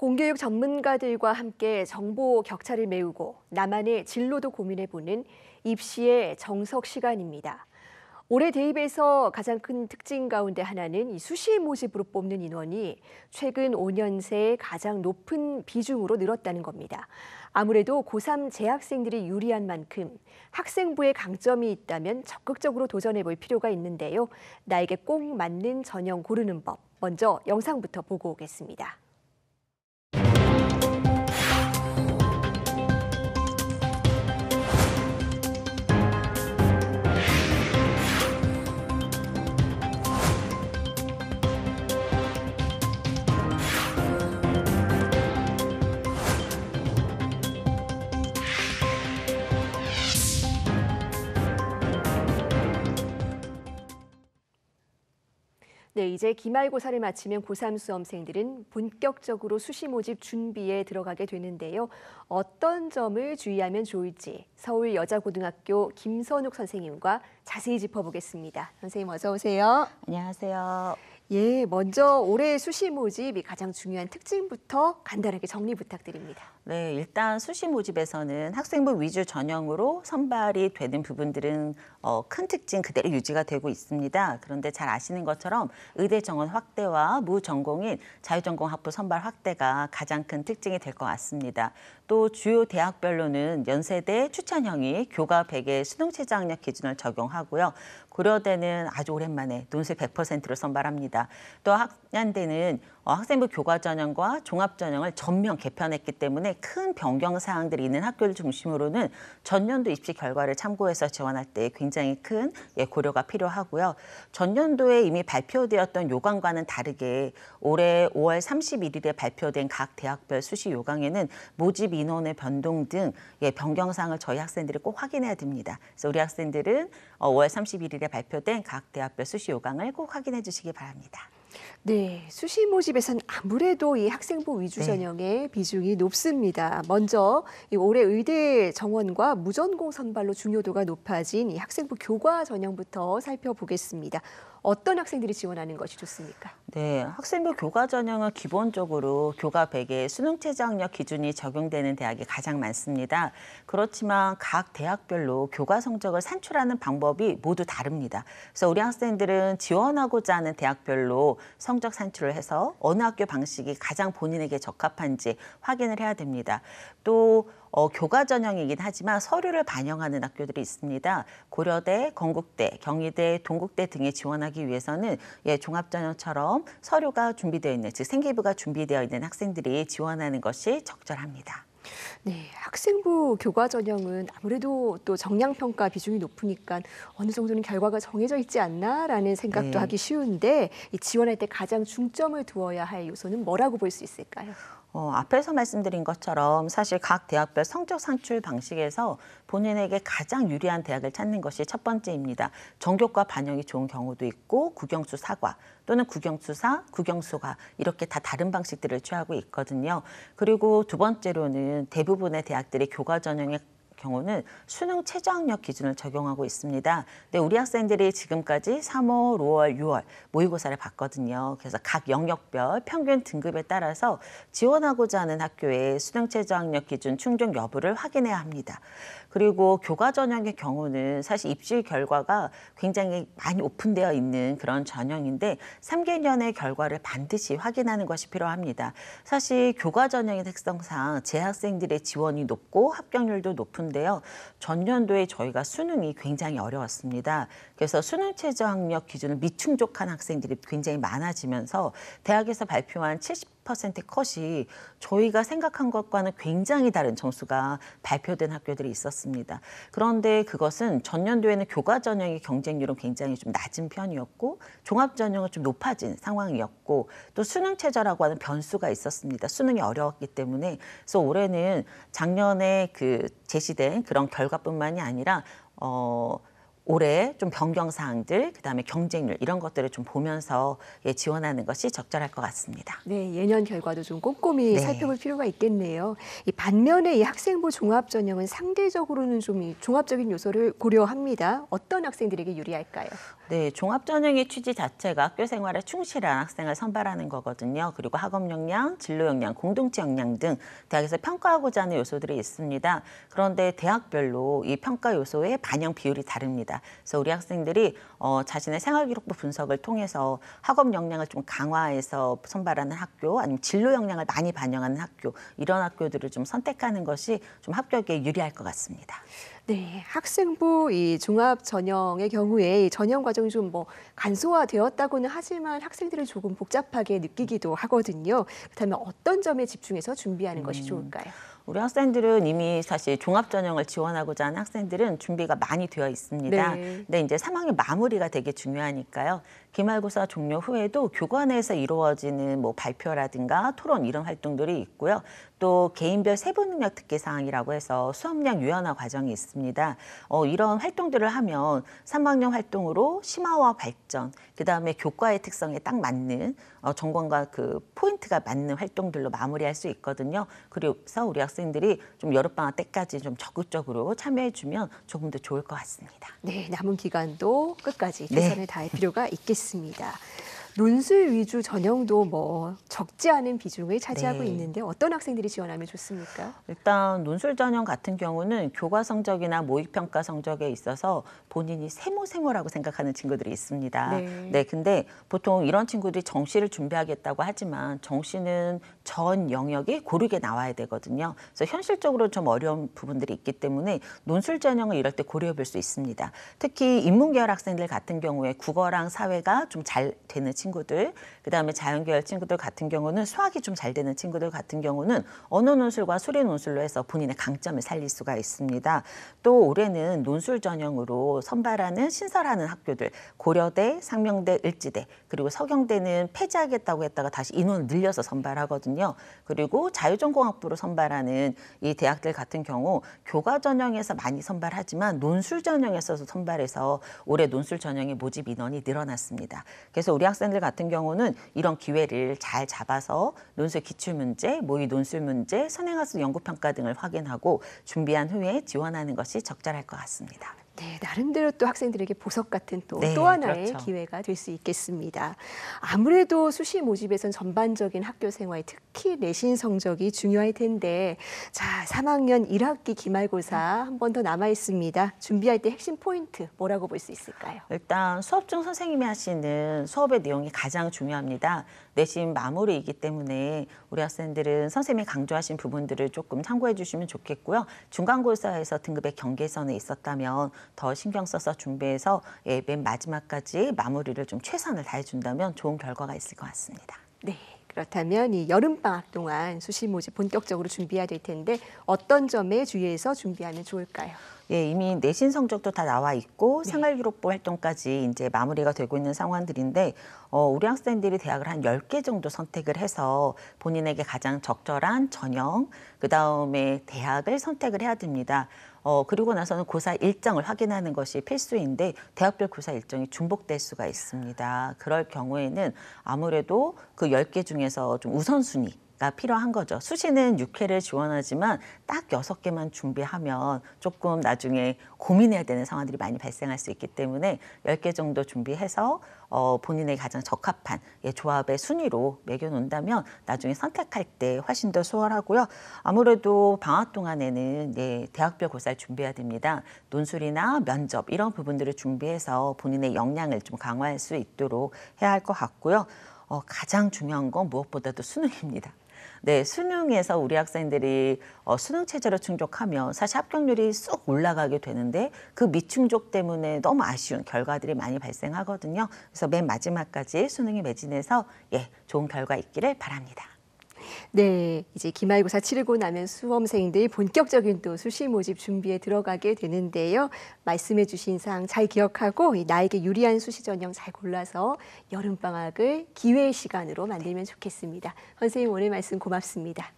공교육 전문가들과 함께 정보 격차를 메우고 나만의 진로도 고민해보는 입시의 정석 시간입니다. 올해 대입에서 가장 큰 특징 가운데 하나는 이 수시 모집으로 뽑는 인원이 최근 5년 새 가장 높은 비중으로 늘었다는 겁니다. 아무래도 고3 재학생들이 유리한 만큼 학생부에 강점이 있다면 적극적으로 도전해볼 필요가 있는데요. 나에게 꼭 맞는 전형 고르는 법, 먼저 영상부터 보고 오겠습니다. 네, 이제 기말고사를 마치면 고3 수험생들은 본격적으로 수시 모집 준비에 들어가게 되는데요. 어떤 점을 주의하면 좋을지 서울여자고등학교 김선욱 선생님과 자세히 짚어보겠습니다. 선생님 어서 오세요. 안녕하세요. 예, 먼저 올해 수시 모집이 가장 중요한 특징부터 간단하게 정리 부탁드립니다. 네, 일단 수시 모집에서는 학생부 위주 전형으로 선발이 되는 부분들은 큰 특징 그대로 유지가 되고 있습니다. 그런데 잘 아시는 것처럼 의대 정원 확대와 무전공인 자유전공 학부 선발 확대가 가장 큰 특징이 될 것 같습니다. 또 주요 대학별로는 연세대 추천형이 교과 100의 수능최저학력 기준을 적용하고요. 고려대는 아주 오랜만에 논술 100%로 선발합니다. 또 한양대는 학생부 교과 전형과 종합 전형을 전면 개편했기 때문에 큰 변경 사항들이 있는 학교를 중심으로는 전년도 입시 결과를 참고해서 지원할 때 굉장히 큰 고려가 필요하고요. 전년도에 이미 발표되었던 요강과는 다르게 올해 5월 31일에 발표된 각 대학별 수시 요강에는 모집 인원의 변동 등 변경 사항을 저희 학생들이 꼭 확인해야 됩니다. 그래서 우리 학생들은 5월 31일에 발표된 각 대학별 수시 요강을 꼭 확인해 주시기 바랍니다. 네, 수시 모집에서는 아무래도 이 학생부 위주 전형의 비중이 높습니다. 먼저 이 올해 의대 정원과 무전공 선발로 중요도가 높아진 이 학생부 교과 전형부터 살펴보겠습니다. 어떤 학생들이 지원하는 것이 좋습니까? 네, 학생부 교과 전형은 기본적으로 교과 100의 수능 최저학력 기준이 적용되는 대학이 가장 많습니다. 그렇지만 각 대학별로 교과 성적을 산출하는 방법이 모두 다릅니다. 그래서 우리 학생들은 지원하고자 하는 대학별로 성적 산출을 해서 어느 학교 방식이 가장 본인에게 적합한지 확인을 해야 됩니다. 또 교과 전형이긴 하지만 서류를 반영하는 학교들이 있습니다. 고려대, 건국대, 경희대, 동국대 등에 지원하기 위해서는 종합전형처럼 서류가 준비되어 있는, 즉 생기부가 준비되어 있는 학생들이 지원하는 것이 적절합니다. 네, 학생부 교과 전형은 아무래도 또 정량평가 비중이 높으니까 어느 정도는 결과가 정해져 있지 않나라는 생각도 하기 쉬운데 이 지원할 때 가장 중점을 두어야 할 요소는 뭐라고 볼 수 있을까요? 앞에서 말씀드린 것처럼 사실 각 대학별 성적 산출 방식에서 본인에게 가장 유리한 대학을 찾는 것이 첫 번째입니다. 전교과 반영이 좋은 경우도 있고 국영수 4과 또는 국영수 4, 국영수 과 이렇게 다 다른 방식들을 취하고 있거든요. 그리고 두 번째로는 대부분의 대학들이 교과 전형의 경우는 수능 최저학력 기준을 적용하고 있습니다. 근데 우리 학생들이 지금까지 3월, 5월, 6월 모의고사를 봤거든요. 그래서 각 영역별 평균 등급에 따라서 지원하고자 하는 학교의 수능 최저학력 기준 충족 여부를 확인해야 합니다. 그리고 교과 전형의 경우는 사실 입시 결과가 굉장히 많이 오픈되어 있는 그런 전형인데 3개년의 결과를 반드시 확인하는 것이 필요합니다. 사실 교과 전형의 특성상 재학생들의 지원이 높고 합격률도 높은데요. 전년도에 저희가 수능이 굉장히 어려웠습니다. 그래서 수능 최저학력 기준을 미충족한 학생들이 굉장히 많아지면서 대학에서 발표한 70% 컷이 저희가 생각한 것과는 굉장히 다른 점수가 발표된 학교들이 있었습니다. 그런데 그것은 전년도에는 교과 전형의 경쟁률은 굉장히 좀 낮은 편이었고 종합 전형은 좀 높아진 상황이었고 또 수능 최저라고 하는 변수가 있었습니다. 수능이 어려웠기 때문에. 그래서 올해는 작년에 제시된 그런 결과뿐만이 아니라 올해 좀 변경사항들, 그다음에 경쟁률 이런 것들을 좀 보면서 지원하는 것이 적절할 것 같습니다. 네, 예년 결과도 좀 꼼꼼히 네. 살펴볼 필요가 있겠네요. 이 반면에 이 학생부 종합전형은 상대적으로는 좀 이 종합적인 요소를 고려합니다. 어떤 학생들에게 유리할까요? 네, 종합전형의 취지 자체가 학교 생활에 충실한 학생을 선발하는 거거든요. 그리고 학업 역량, 진로 역량, 공동체 역량 등 대학에서 평가하고자 하는 요소들이 있습니다. 그런데 대학별로 이 평가 요소의 반영 비율이 다릅니다. 그래서 우리 학생들이 자신의 생활기록부 분석을 통해서 학업 역량을 좀 강화해서 선발하는 학교, 아니면 진로 역량을 많이 반영하는 학교, 이런 학교들을 좀 선택하는 것이 좀 합격에 유리할 것 같습니다. 네, 학생부 이 종합 전형의 경우에 이 전형 과정이 좀 뭐 간소화되었다고는 하지만 학생들은 조금 복잡하게 느끼기도 하거든요. 그렇다면 어떤 점에 집중해서 준비하는 것이 좋을까요? 우리 학생들은 이미 사실 종합전형을 지원하고자 하는 학생들은 준비가 많이 되어 있습니다. 네. 근데 이제 3학년 마무리가 되게 중요하니까요. 기말고사 종료 후에도 교과내에서 이루어지는 뭐 발표라든가 토론 이런 활동들이 있고요. 또 개인별 세부 능력 특기 사항이라고 해서 수업량 유연화 과정이 있습니다. 이런 활동들을 하면 3학년 활동으로 심화와 발전, 그다음에 교과의 특성에 딱 맞는 전공과 그 포인트가 맞는 활동들로 마무리할 수 있거든요. 그래서 우리 학생들이 좀 여름방학 때까지 좀 적극적으로 참여해주면 조금 더 좋을 것 같습니다. 네, 남은 기간도 끝까지 네. 최선을 다할 필요가 있겠습니다. 논술 위주 전형도 뭐 적지 않은 비중을 차지하고 네. 있는데 어떤 학생들이 지원하면 좋습니까? 일단 논술 전형 같은 경우는 교과 성적이나 모의평가 성적에 있어서 본인이 세모라고 생각하는 친구들이 있습니다. 네. 근데 보통 이런 친구들이 정시를 준비하겠다고 하지만 정시는 전 영역이 고르게 나와야 되거든요. 그래서 현실적으로 좀 어려운 부분들이 있기 때문에 논술 전형을 이럴 때 고려해 볼 수 있습니다. 특히 인문계열 학생들 같은 경우에 국어랑 사회가 좀 잘 되는 친구들, 그다음에 자연계열 친구들 같은 경우는 수학이 좀 잘 되는 친구들 같은 경우는 언어 논술과 수리 논술로 해서 본인의 강점을 살릴 수가 있습니다. 또 올해는 논술 전형으로 선발하는 신설하는 학교들, 고려대, 상명대, 을지대, 그리고 서경대는 폐지하겠다고 했다가 다시 인원을 늘려서 선발하거든요. 그리고 자유전공학부로 선발하는 이 대학들 같은 경우 교과 전형에서 많이 선발하지만 논술 전형에서도 선발해서 올해 논술 전형의 모집 인원이 늘어났습니다. 그래서 우리 학생들 같은 경우는 이런 기회를 잘 잡아서 논술 기출문제, 모의 논술 문제, 선행학습 연구평가 등을 확인하고 준비한 후에 지원하는 것이 적절할 것 같습니다. 네, 나름대로 또 학생들에게 보석 같은 또 네, 하나의 그렇죠. 기회가 될 수 있겠습니다. 아무래도 수시 모집에선 전반적인 학교 생활, 특히 내신 성적이 중요할 텐데, 자, 3학년 1학기 기말고사 한 번 더 남아 있습니다. 준비할 때 핵심 포인트 뭐라고 볼 수 있을까요? 일단 수업 중 선생님이 하시는 수업의 내용이 가장 중요합니다. 내신 마무리이기 때문에 우리 학생들은 선생님이 강조하신 부분들을 조금 참고해 주시면 좋겠고요. 중간고사에서 등급의 경계선에 있었다면 더 신경 써서 준비해서 맨 마지막까지 마무리를 좀 최선을 다해준다면 좋은 결과가 있을 것 같습니다. 네, 그렇다면 이 여름방학 동안 수시 모집 본격적으로 준비해야 될 텐데 어떤 점에 주의해서 준비하면 좋을까요? 이미 내신 성적도 다 나와 있고 네. 생활기록부 활동까지 이제 마무리가 되고 있는 상황들인데 우리 학생들이 대학을 한 10개 정도 선택을 해서 본인에게 가장 적절한 전형, 그다음에 대학을 선택을 해야 됩니다. 그리고 나서는 고사 일정을 확인하는 것이 필수인데 대학별 고사 일정이 중복될 수가 있습니다. 그럴 경우에는 아무래도 그 10개 중에서 좀 우선순위 가 필요한 거죠. 수시는 6회를 지원하지만 딱 6개만 준비하면 조금 나중에 고민해야 되는 상황들이 많이 발생할 수 있기 때문에 10개 정도 준비해서 본인에게 가장 적합한 조합의 순위로 매겨놓는다면 나중에 선택할 때 훨씬 더 수월하고요. 아무래도 방학 동안에는 대학별 고사를 준비해야 됩니다. 논술이나 면접 이런 부분들을 준비해서 본인의 역량을 좀 강화할 수 있도록 해야 할 것 같고요. 가장 중요한 건 무엇보다도 수능입니다. 수능에서 우리 학생들이 수능 체제로 충족하면 사실 합격률이 쑥 올라가게 되는데 그 미충족 때문에 너무 아쉬운 결과들이 많이 발생하거든요. 그래서 맨 마지막까지 수능이 매진해서 좋은 결과 있기를 바랍니다. 네, 이제 기말고사 치르고 나면 수험생들이 본격적인 또 수시 모집 준비에 들어가게 되는데요. 말씀해 주신 사항 잘 기억하고 나에게 유리한 수시 전형 잘 골라서 여름방학을 기회의 시간으로 만들면 좋겠습니다. 선생님 오늘 말씀 고맙습니다.